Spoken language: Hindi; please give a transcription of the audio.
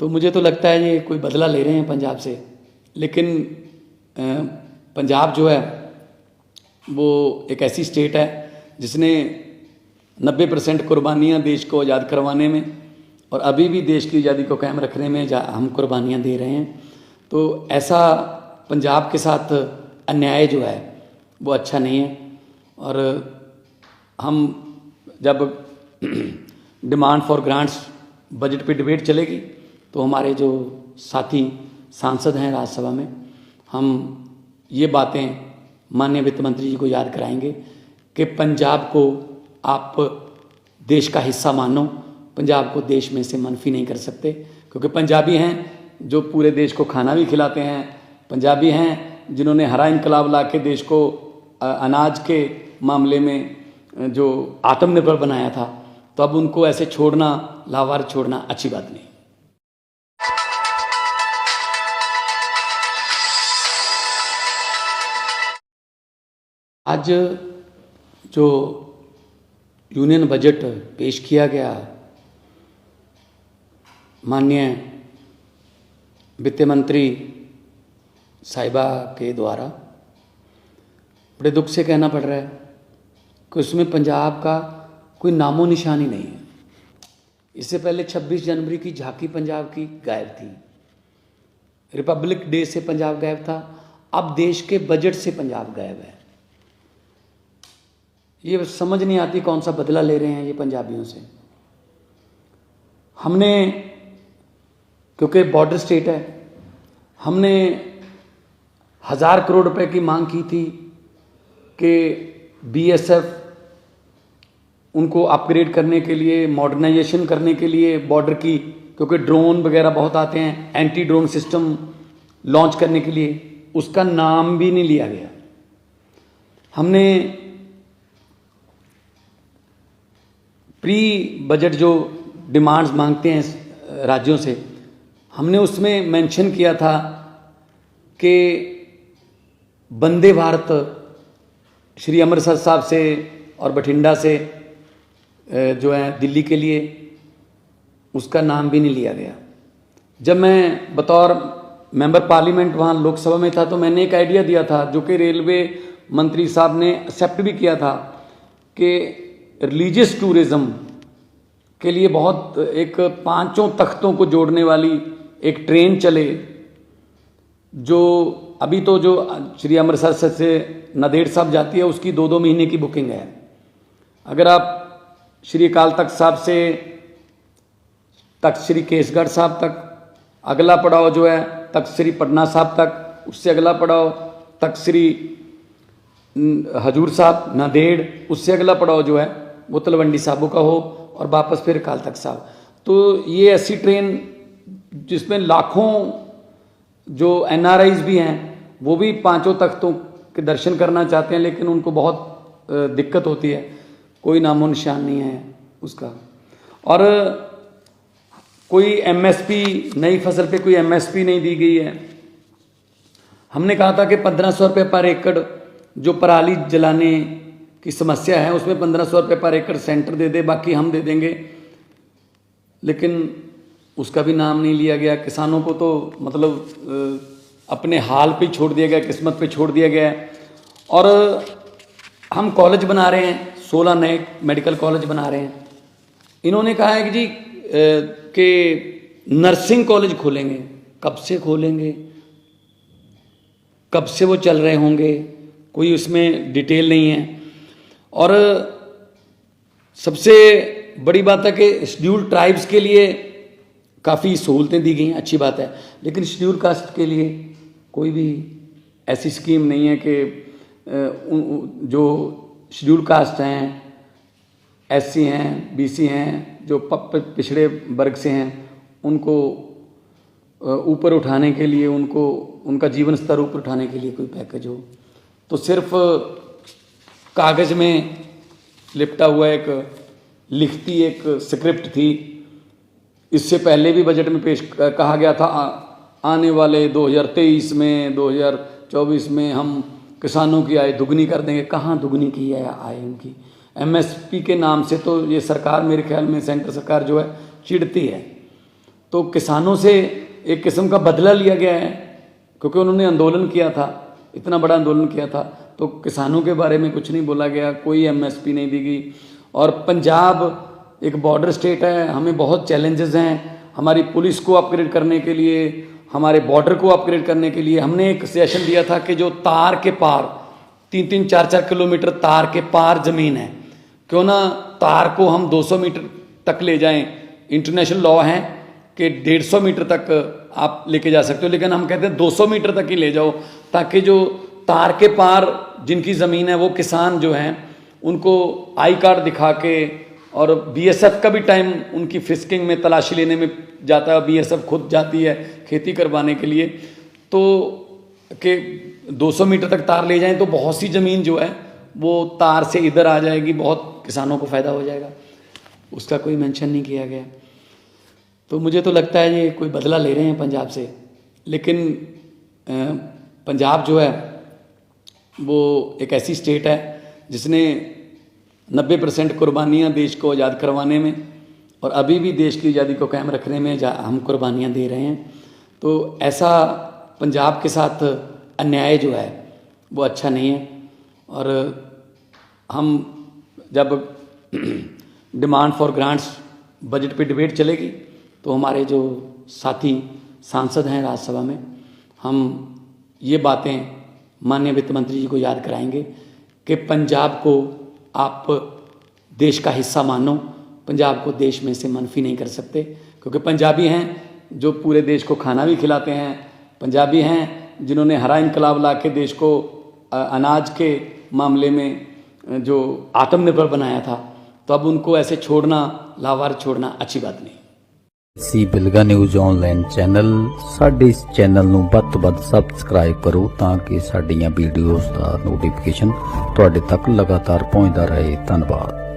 तो मुझे तो लगता है ये कोई बदला ले रहे हैं पंजाब से। लेकिन पंजाब जो है वो एक ऐसी स्टेट है जिसने 90% कुर्बानियाँ देश को आज़ाद करवाने में और अभी भी देश की आज़ादी को कायम रखने में हम कुर्बानियाँ दे रहे हैं। तो ऐसा पंजाब के साथ अन्याय जो है वो अच्छा नहीं है। और हम जब डिमांड फॉर ग्रांट्स बजट पे डिबेट चलेगी तो हमारे जो साथी सांसद हैं राज्यसभा में, हम ये बातें माननीय वित्त मंत्री जी को याद कराएंगे कि पंजाब को आप देश का हिस्सा मानो, पंजाब को देश में से मनफी नहीं कर सकते, क्योंकि पंजाबी हैं जो पूरे देश को खाना भी खिलाते हैं, पंजाबी हैं जिन्होंने हरा इनकलाब ला के देश को अनाज के मामले में जो आत्मनिर्भर बनाया था। तो अब उनको ऐसे छोड़ना, लावार छोड़ना अच्छी बात नहीं। आज जो यूनियन बजट पेश किया गया माननीय वित्त मंत्री साहिबा के द्वारा, बड़े दुख से कहना पड़ रहा है कि उसमें पंजाब का कोई नामो निशान ही नहीं है। इससे पहले 26 जनवरी की झांकी पंजाब की गायब थी, रिपब्लिक डे से पंजाब गायब था, अब देश के बजट से पंजाब गायब है। ये समझ नहीं आती कौन सा बदला ले रहे हैं ये पंजाबियों से। हमने, क्योंकि बॉर्डर स्टेट है, हमने 1000 करोड़ रुपए की मांग की थी कि बीएसएफ उनको अपग्रेड करने के लिए, मॉडर्नाइजेशन करने के लिए बॉर्डर की, क्योंकि ड्रोन वगैरह बहुत आते हैं, एंटी ड्रोन सिस्टम लॉन्च करने के लिए, उसका नाम भी नहीं लिया गया। हमने प्री बजट जो डिमांड्स मांगते हैं राज्यों से, हमने उसमें मेंशन किया था कि वंदे भारत श्री अमृतसर साहब से और बठिंडा से जो है दिल्ली के लिए, उसका नाम भी नहीं लिया गया। जब मैं बतौर मेंबर पार्लियामेंट वहाँ लोकसभा में था तो मैंने एक आइडिया दिया था जो कि रेलवे मंत्री साहब ने एक्सेप्ट भी किया था कि रिलीजियस टूरिज्म के लिए बहुत एक 5 तख्तों को जोड़ने वाली एक ट्रेन चले, जो अभी तो जो श्री अमृतसर से नांदेड़ साहब जाती है उसकी 2-2 महीने की बुकिंग है। अगर आप श्री अकाल तख्त साहब से तख्त श्री केसगढ़ साहब तक, अगला पड़ाव जो है तख्त श्री पटना साहब तक, उससे अगला पड़ाव तख्त श्री हजूर साहब नांदेड़, उससे अगला पड़ाव जो है वो तलवंडी साबो का हो और वापस फिर अकाल तख्त साहब। तो ये ऐसी ट्रेन जिसमें लाखों जो एनआरआईज भी हैं वो भी 5 तख्तों के दर्शन करना चाहते हैं, लेकिन उनको बहुत दिक्कत होती है, कोई नामो निशान नहीं है उसका। और कोई एमएसपी, नई फसल पे कोई एमएसपी नहीं दी गई है। हमने कहा था कि 1500 रुपये पर एकड़ जो पराली जलाने की समस्या है उसमें 1500 रुपये पर एकड़ सेंटर दे दे, बाकी हम दे देंगे, लेकिन उसका भी नाम नहीं लिया गया। किसानों को तो मतलब अपने हाल पे छोड़ दिया गया, किस्मत पे छोड़ दिया गया है। और हम कॉलेज बना रहे हैं, 16 नए मेडिकल कॉलेज बना रहे हैं। इन्होंने कहा है कि जी कि नर्सिंग कॉलेज खोलेंगे, कब से खोलेंगे, कब से वो चल रहे होंगे, कोई उसमें डिटेल नहीं है। और सबसे बड़ी बात है कि शेड्यूल्ड ट्राइब्स के लिए काफ़ी सहूलतें दी गई हैं, अच्छी बात है, लेकिन शेड्यूल कास्ट के लिए कोई भी ऐसी स्कीम नहीं है कि जो शेड्यूल कास्ट हैं, एससी हैं, बीसी हैं, जो पिछड़े वर्ग से हैं, उनको ऊपर उठाने के लिए, उनको उनका जीवन स्तर ऊपर उठाने के लिए कोई पैकेज हो। तो सिर्फ कागज़ में लिपटा हुआ एक लिखती एक स्क्रिप्ट थी। इससे पहले भी बजट में पेश कहा गया था आने वाले 2023 में, 2024 में हम किसानों की आय दुगनी कर देंगे। कहाँ दुगनी की है आय उनकी? एमएसपी के नाम से तो ये सरकार, मेरे ख्याल में सेंटर सरकार जो है चिढ़ती है। तो किसानों से एक किस्म का बदला लिया गया है, क्योंकि उन्होंने आंदोलन किया था, इतना बड़ा आंदोलन किया था, तो किसानों के बारे में कुछ नहीं बोला गया, कोई एमएसपी नहीं दी गई। और पंजाब एक बॉर्डर स्टेट है, हमें बहुत चैलेंजेस हैं, हमारी पुलिस को अपग्रेड करने के लिए, हमारे बॉर्डर को अपग्रेड करने के लिए हमने एक सजेशन दिया था कि जो तार के पार 3-3, 4-4 किलोमीटर तार के पार ज़मीन है, क्यों ना तार को हम 200 मीटर तक ले जाएं। इंटरनेशनल लॉ है कि 150 मीटर तक आप लेके जा सकते हो, लेकिन हम कहते हैं 200 मीटर तक ही ले जाओ, ताकि जो तार के पार जिनकी ज़मीन है वो किसान जो हैं उनको आई कार्ड दिखा के, और बीएसएफ का भी टाइम उनकी फिस्किंग में, तलाशी लेने में जाता है, बीएसएफ खुद जाती है खेती करवाने के लिए, तो कि 200 मीटर तक तार ले जाएं तो बहुत सी ज़मीन जो है वो तार से इधर आ जाएगी, बहुत किसानों को फ़ायदा हो जाएगा। उसका कोई मेंशन नहीं किया गया। तो मुझे तो लगता है ये कोई बदला ले रहे हैं पंजाब से, लेकिन पंजाब जो है वो एक ऐसी स्टेट है जिसने 90% कुर्बानियाँ देश को आज़ाद करवाने में और अभी भी देश की आज़ादी को कायम रखने में हम कुर्बानियाँ दे रहे हैं। तो ऐसा पंजाब के साथ अन्याय जो है वो अच्छा नहीं है। और हम जब डिमांड फॉर ग्रांट्स बजट पे डिबेट चलेगी तो हमारे जो साथी सांसद हैं राज्यसभा में, हम ये बातें माननीय वित्त मंत्री जी को याद कराएंगे कि पंजाब को आप देश का हिस्सा मानो, पंजाब को देश में से मनफी नहीं कर सकते, क्योंकि पंजाबी हैं जो पूरे देश को खाना भी खिलाते हैं, पंजाबी हैं जिन्होंने हरा इनकलाब ला के देश को अनाज के मामले में जो आत्मनिर्भर बनाया था, तो अब उनको ऐसे छोड़ना, लावार छोड़ना अच्छी बात नहीं। सी बिलगा न्यूज़ ऑनलाइन चैनल, साडे इस चैनल नूं वध तो वध सबसक्राइब करो ताकि साडीआं वीडियोज़ दा नोटिफिकेशन तुहाडे तक लगातार पहुंचदा रहे। धन्नवाद।